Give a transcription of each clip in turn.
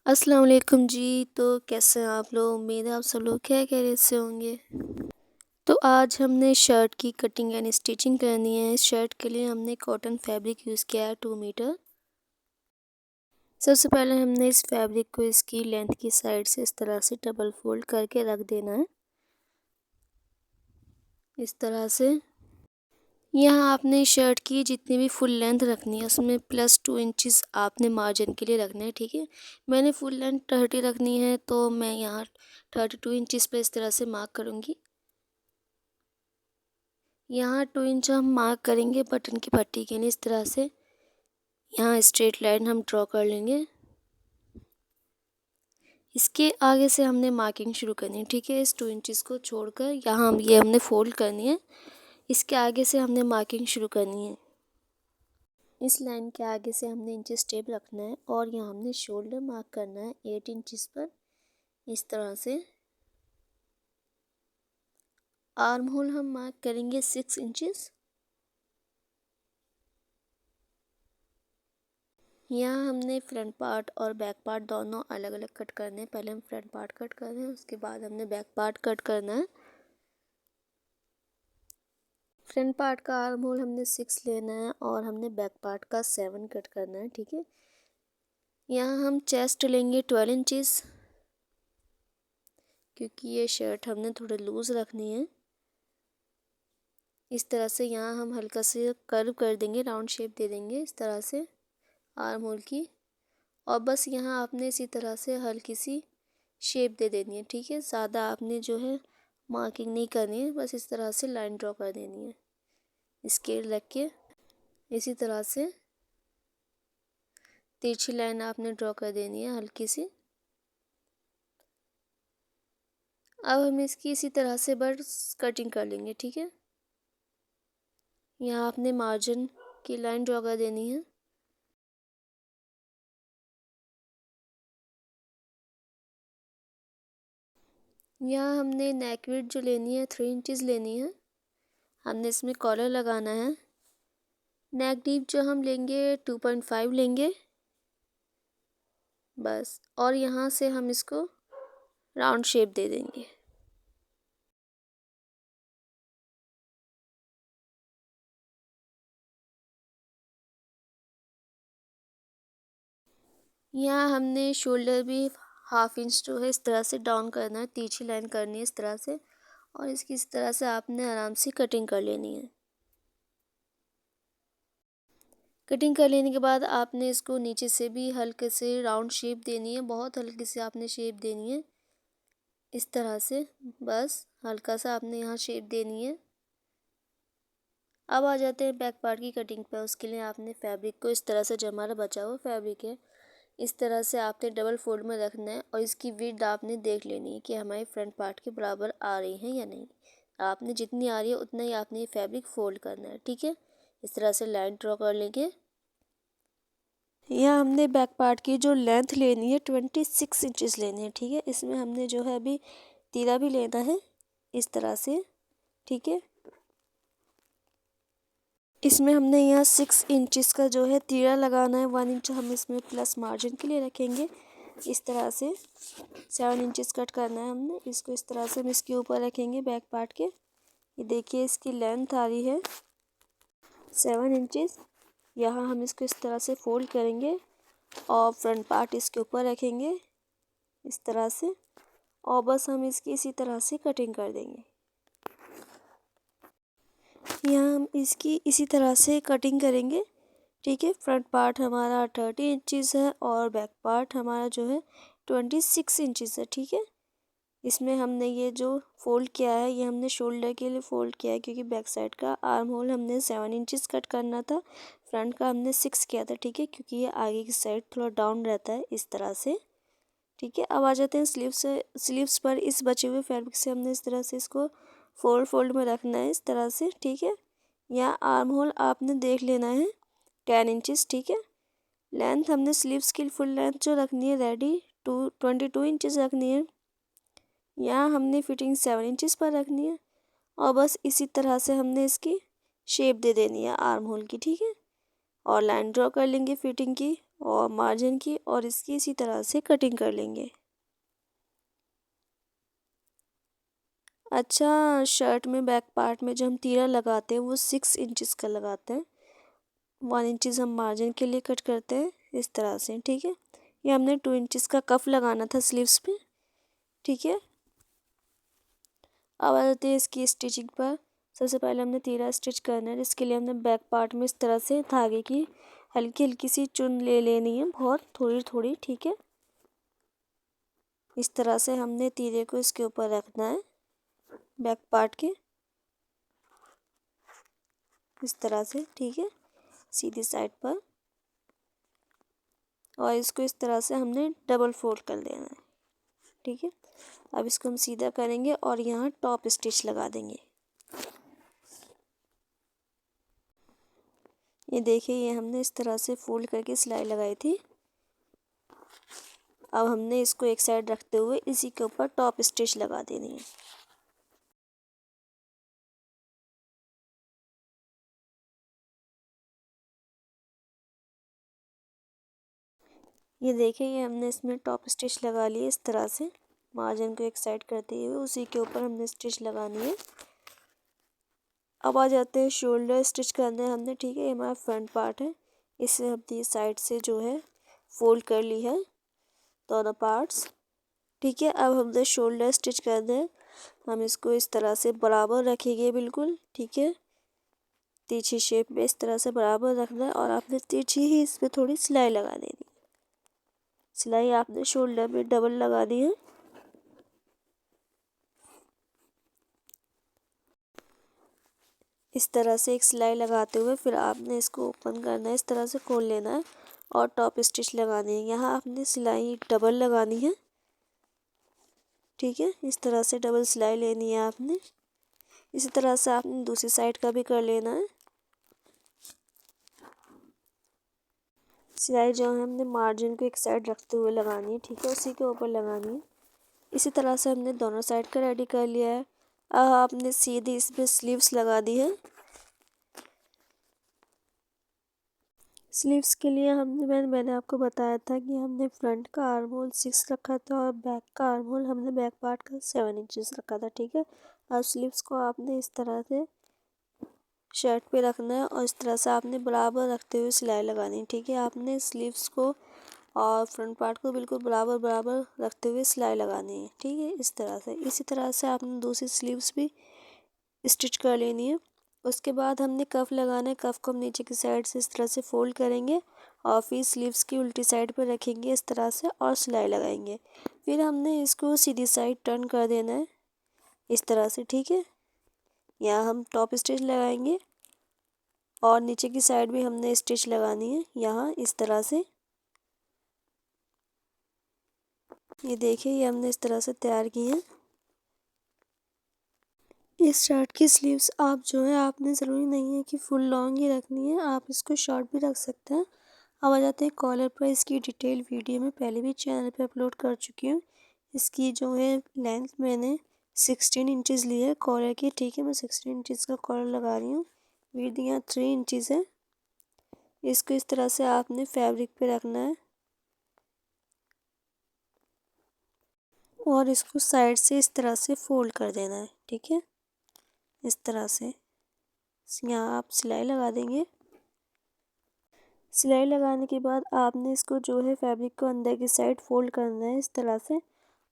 अस्सलाम वालेकुम जी। तो कैसे हैं आप लोग? उम्मीद है आप सब लोग खैरियत से होंगे। तो आज हमने शर्ट की कटिंग एंड स्टिचिंग करनी है। इस शर्ट के लिए हमने कॉटन फैब्रिक यूज़ किया है 2 मीटर। सबसे पहले हमने इस फैब्रिक को इसकी लेंथ की साइड से इस तरह से डबल फोल्ड करके रख देना है, इस तरह से। यहाँ आपने शर्ट की जितनी भी फुल लेंथ रखनी है उसमें +2 इंचज़ आपने मार्जिन के लिए रखना है, ठीक है। मैंने फुल लेंथ 30 रखनी है तो मैं यहाँ 32 इंचज़ पर इस तरह से मार्क करूँगी। यहाँ 2 इंच हम मार्क करेंगे बटन की पट्टी के लिए, इस तरह से। यहाँ स्ट्रेट लाइन हम ड्रॉ कर लेंगे। इसके आगे से हमने मार्किंग शुरू करनी है, ठीक है। इस 2 इंचज़ को छोड़कर यहाँ हमने फोल्ड करनी है। इसके आगे से हमने मार्किंग शुरू करनी है। इस लाइन के आगे से हमने इंचेस टेप रखना है और यहाँ हमने शोल्डर मार्क करना है 8 इंचज़ पर, इस तरह से। आर्म होल हम मार्क करेंगे 6 इंचज़। यहाँ हमने फ्रंट पार्ट और बैक पार्ट दोनों अलग अलग कट करने हैं। पहले हम फ्रंट पार्ट कट कर रहे हैं, उसके बाद हमने बैक पार्ट कट करना है। फ्रंट पार्ट का आर्म होल हमने 6 लेना है और हमने बैक पार्ट का 7 कट करना है, ठीक है। यहाँ हम चेस्ट लेंगे 12 इंचज़, क्योंकि ये शर्ट हमने थोड़ा लूज़ रखनी है। इस तरह से यहाँ हम हल्का से कर्व कर देंगे, राउंड शेप दे देंगे इस तरह से आर्म होल की। और बस यहाँ आपने इसी तरह से हल्की सी शेप दे देनी है, ठीक है। ज़्यादा आपने जो है मार्किंग नहीं करनी है, बस इस तरह से लाइन ड्रॉ कर देनी है। स्केल रख के इसी तरह से तिरछी लाइन आपने ड्रॉ कर देनी है हल्की सी। अब हम इसकी इसी तरह से बस कटिंग कर लेंगे, ठीक है। यहाँ आपने मार्जिन की लाइन ड्रॉ कर देनी है। यहाँ हमने नेक विड्थ जो लेनी है 3 इंचज़ लेनी है। हमने इसमें कॉलर लगाना है। नेक डीप जो हम लेंगे 2.5 लेंगे बस, और यहाँ से हम इसको राउंड शेप दे देंगे। यहाँ हमने शोल्डर भी 1/2 इंच जो है इस तरह से डाउन करना है, तिरछी लाइन करनी है इस तरह से, और इसकी इस तरह से आपने आराम से कटिंग कर लेनी है। कटिंग कर लेने के बाद आपने इसको नीचे से भी हल्के से राउंड शेप देनी है, बहुत हल्की से आपने शेप देनी है इस तरह से, बस हल्का सा आपने यहाँ शेप देनी है। अब आ जाते हैं बैक पार्ट की कटिंग पर। उसके लिए आपने फैब्रिक को इस तरह से, जो हमारा बचा हुआ फैब्रिक है, इस तरह से आपने डबल फोल्ड में रखना है और इसकी विड्थ आपने देख लेनी है कि हमारे फ्रंट पार्ट के बराबर आ रही है या नहीं। आपने जितनी आ रही है उतना ही आपने ये फैब्रिक फोल्ड करना है, ठीक है। इस तरह से लाइन ड्रॉ कर लेंगे। यहाँ हमने बैक पार्ट की जो लेंथ लेनी है 26 इंचज़ लेनी है, ठीक है। इसमें हमने जो है अभी तीरा भी लेना है इस तरह से, ठीक है। इसमें हमने यहाँ 6 इंचज़ का जो है तीरा लगाना है। 1 इंच हम इसमें प्लस मार्जिन के लिए रखेंगे इस तरह से। 7 इंचज़ कट करना है हमने इसको, इस तरह से हम इसके ऊपर रखेंगे बैक पार्ट के। ये देखिए इसकी लेंथ आ रही है 7 इंचज़। यहाँ हम इसको इस तरह से फोल्ड करेंगे और फ्रंट पार्ट इसके ऊपर रखेंगे इस तरह से, और बस हम इसकी इसी तरह से कटिंग कर देंगे। यहाँ हम इसकी इसी तरह से कटिंग करेंगे, ठीक है। फ्रंट पार्ट हमारा 30 इंचज़ है और बैक पार्ट हमारा जो है 26 इंचज़ है, ठीक है। इसमें हमने ये जो फोल्ड किया है ये हमने शोल्डर के लिए फोल्ड किया है, क्योंकि बैक साइड का आर्म होल हमने 7 इंचज़ कट करना था, फ्रंट का हमने 6 किया था, ठीक है। क्योंकि ये आगे की साइड थोड़ा डाउन रहता है इस तरह से, ठीक है। अब आ जाते हैं स्लीव्स पर। इस बचे हुए फैब्रिक से हमने इस तरह से इसको फोल्ड में रखना है इस तरह से, ठीक है। यहाँ आर्म होल आपने देख लेना है 10 इंचज़, ठीक है। लेंथ हमने स्लीव्स की फुल लेंथ जो रखनी है रेडी 22 इंचज़ रखनी है। यहाँ हमने फिटिंग 7 इंचज़ पर रखनी है और बस इसी तरह से हमने इसकी शेप दे देनी है आर्म होल की, ठीक है। और लाइन ड्रॉ कर लेंगे फिटिंग की और मार्जिन की और इसकी इसी तरह से कटिंग कर लेंगे। अच्छा, शर्ट में बैक पार्ट में जो हम तीरा लगाते हैं वो 6 इंचज़ का लगाते हैं। 1 इंचज़ हम मार्जिन के लिए कट करते हैं इस तरह से, ठीक है। ये हमने 2 इंचज़ का कफ लगाना था स्लीव्स पे, ठीक है। अब आ जाते हैं इसकी स्टिचिंग पर। सबसे पहले हमने तीरा स्टिच करना है, जिसके लिए हमने बैक पार्ट में इस तरह से धागे की हल्की हल्की सी चुन ले लेनी है, बहुत थोड़ी थोड़ी, ठीक है। इस तरह से हमने तीरे को इसके ऊपर रखना है बैक पार्ट के, इस तरह से, ठीक है, सीधी साइड पर। और इसको इस तरह से हमने डबल फोल्ड कर देना है, ठीक है। अब इसको हम सीधा करेंगे और यहाँ टॉप स्टिच लगा देंगे। ये देखिए, ये हमने इस तरह से फोल्ड करके सिलाई लगाई थी। अब हमने इसको एक साइड रखते हुए इसी के ऊपर टॉप स्टिच लगा देनी है। ये देखिए, ये हमने इसमें टॉप स्टिच लगा ली है इस तरह से। मार्जिन को एक साइड करते हुए उसी के ऊपर हमने स्टिच लगानी है। अब आ जाते हैं शोल्डर स्टिच करने हमने, ठीक है। ये हमारा फ्रंट पार्ट है, इसे हमने साइड से जो है फोल्ड कर ली है दोनों पार्ट्स, ठीक है। अब हमने शोल्डर स्टिच करना है। हम इसको इस तरह से बराबर रखेंगे बिल्कुल, ठीक है। तिरछी शेप में इस तरह से बराबर रखना है और आपने तिरछी ही इसमें थोड़ी सिलाई लगा देनी। सिलाई आपने शोल्डर में डबल लगा दी है। इस तरह से एक सिलाई लगाते हुए फिर आपने इसको ओपन करना है, इस तरह से खोल लेना है और टॉप स्टिच लगानी है। यहाँ आपने सिलाई डबल लगानी है, ठीक है। इस तरह से डबल सिलाई लेनी है आपने। इसी तरह से आपने दूसरी साइड का भी कर लेना है। सिलाई जो है हमने मार्जिन को एक साइड रखते हुए लगानी है, ठीक है, उसी के ऊपर लगानी है। इसी तरह से हमने दोनों साइड का रेडी कर लिया है। अब आपने सीधी इसमें स्लीव्स लगा दी है। स्लीव्स के लिए मैंने आपको बताया था कि हमने फ्रंट का आर्म होल 6 रखा था और बैक का आर्म होल हमने बैक पार्ट का 7 इंचेस रखा था, ठीक है। अब स्लीव्स को आपने इस तरह से शर्ट पे रखना है और इस तरह से आपने बराबर रखते हुए सिलाई लगानी है, ठीक है। आपने स्लीव्स को और फ्रंट पार्ट को बिल्कुल बराबर बराबर रखते हुए सिलाई लगानी है, ठीक है, इस तरह से। इसी तरह से आपने दूसरी स्लीव्स भी स्टिच कर लेनी है। उसके बाद हमने कफ लगाना है। कफ को हम नीचे की साइड से इस तरह से फोल्ड करेंगे और फिर स्लीव्स की उल्टी साइड पर रखेंगे इस तरह से और सिलाई लगाएंगे। फिर हमने इसको सीधी साइड टर्न कर देना है इस तरह से, ठीक है। यहाँ हम टॉप स्टिच लगाएंगे और नीचे की साइड भी हमने स्टिच लगानी है यहाँ इस तरह से। ये देखिए, ये हमने इस तरह से तैयार की है। इस शर्ट की स्लीव्स आप जो है आपने ज़रूरी नहीं है कि फुल लॉन्ग ही रखनी है, आप इसको शॉर्ट भी रख सकते हैं। अब आ जाते हैं कॉलर पर। इसकी डिटेल वीडियो मैं पहले भी चैनल पे अपलोड कर चुकी हूँ। इसकी जो है लेंथ मैंने 16 इंचज़ ली है कॉलर की, ठीक है। मैं 16 इंचज़ का कॉलर लगा रही हूँ। विड्थ यहाँ 3 इंचज़ है। इसको इस तरह से आपने फैब्रिक पे रखना है और इसको साइड से इस तरह से फोल्ड कर देना है, ठीक है, इस तरह से। यहाँ आप सिलाई लगा देंगे। सिलाई लगाने के बाद आपने इसको जो है फैब्रिक को अंदर की साइड फोल्ड करना है इस तरह से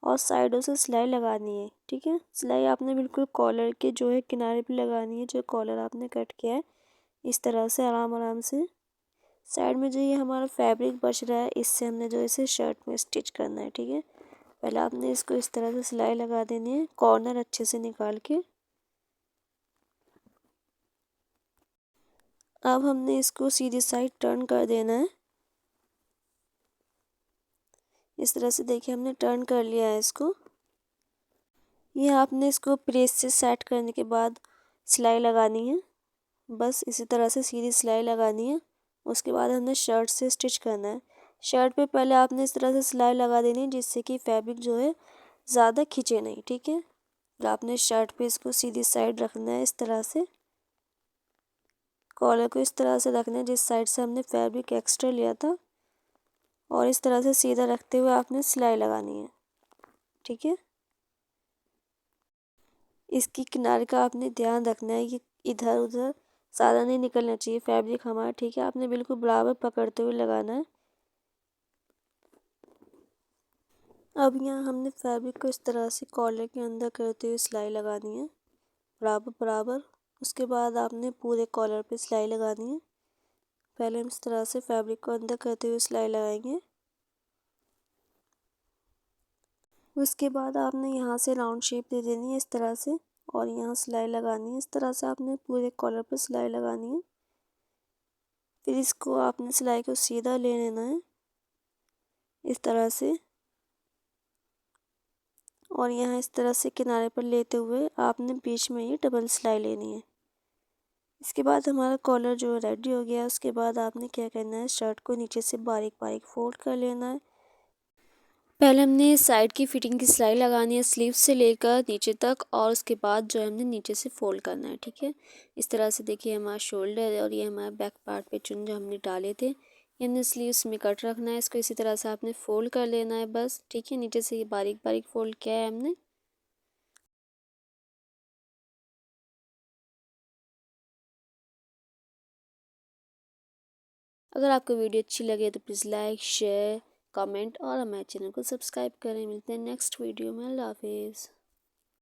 और साइडों से सिलाई लगानी है, ठीक है। सिलाई आपने बिल्कुल कॉलर के जो है किनारे पे लगानी है, जो कॉलर आपने कट किया है इस तरह से आराम आराम से। साइड में जो ये हमारा फैब्रिक बच रहा है इससे हमने जो इसे शर्ट में स्टिच करना है, ठीक है। पहले आपने इसको इस तरह से सिलाई लगा देनी है कॉर्नर अच्छे से निकाल के। अब हमने इसको सीधी साइड टर्न कर देना है इस तरह से। देखिए, हमने टर्न कर लिया है इसको। ये आपने इसको प्रेस से सेट करने के बाद सिलाई लगानी है, बस इसी तरह से सीधी सिलाई लगानी है। उसके बाद हमने शर्ट से स्टिच करना है। शर्ट पे पहले आपने इस तरह से सिलाई लगा देनी है जिससे कि फैब्रिक जो है ज़्यादा खींचे नहीं, ठीक है। फिर आपने शर्ट पे इसको सीधी साइड रखना है इस तरह से। कॉलर को इस तरह से रखना है जिस साइड से हमने फैब्रिक एक्स्ट्रा लिया था और इस तरह से सीधा रखते हुए आपने सिलाई लगानी है, ठीक है। इसकी किनारे का आपने ध्यान रखना है कि इधर उधर ज़्यादा नहीं निकलना चाहिए फैब्रिक हमारा, ठीक है। आपने बिल्कुल बराबर पकड़ते हुए लगाना है। अब यहाँ हमने फैब्रिक को इस तरह से कॉलर के अंदर करते हुए सिलाई लगानी है, बराबर बराबर। उसके बाद आपने पूरे कॉलर पे सिलाई लगानी है। पहले हम इस तरह से फैब्रिक को अंदर करते हुए सिलाई लगाएंगे। उसके बाद आपने यहाँ से राउंड शेप दे देनी है इस तरह से, और यहाँ सिलाई लगानी है। इस तरह से आपने पूरे कॉलर पे सिलाई लगानी है। फिर इसको आपने सिलाई को सीधा ले लेना है इस तरह से, और यहाँ इस तरह से किनारे पर लेते हुए आपने बीच में ये डबल सिलाई लेनी है। इसके बाद हमारा कॉलर जो रेडी हो गया। उसके बाद आपने क्या करना है, शर्ट को नीचे से बारीक बारीक फोल्ड कर लेना है। पहले हमने साइड की फिटिंग की सिलाई लगानी है स्लीव से लेकर नीचे तक, और उसके बाद जो है हमने नीचे से फोल्ड करना है, ठीक है। इस तरह से देखिए हमारा शोल्डर है और ये हमारा बैक पार्ट पे चुन जो हमने डाले थे, ये हमने स्लीव्स में कट रखना है। इसको इसी तरह से आपने फोल्ड कर लेना है बस, ठीक है। नीचे से ये बारीक बारीक फोल्ड किया है हमने। अगर आपको वीडियो अच्छी लगे तो प्लीज़ लाइक शेयर कमेंट और हमारे चैनल को सब्सक्राइब करें। मिलते हैं नेक्स्ट वीडियो में। अल्लाह हाफिज़।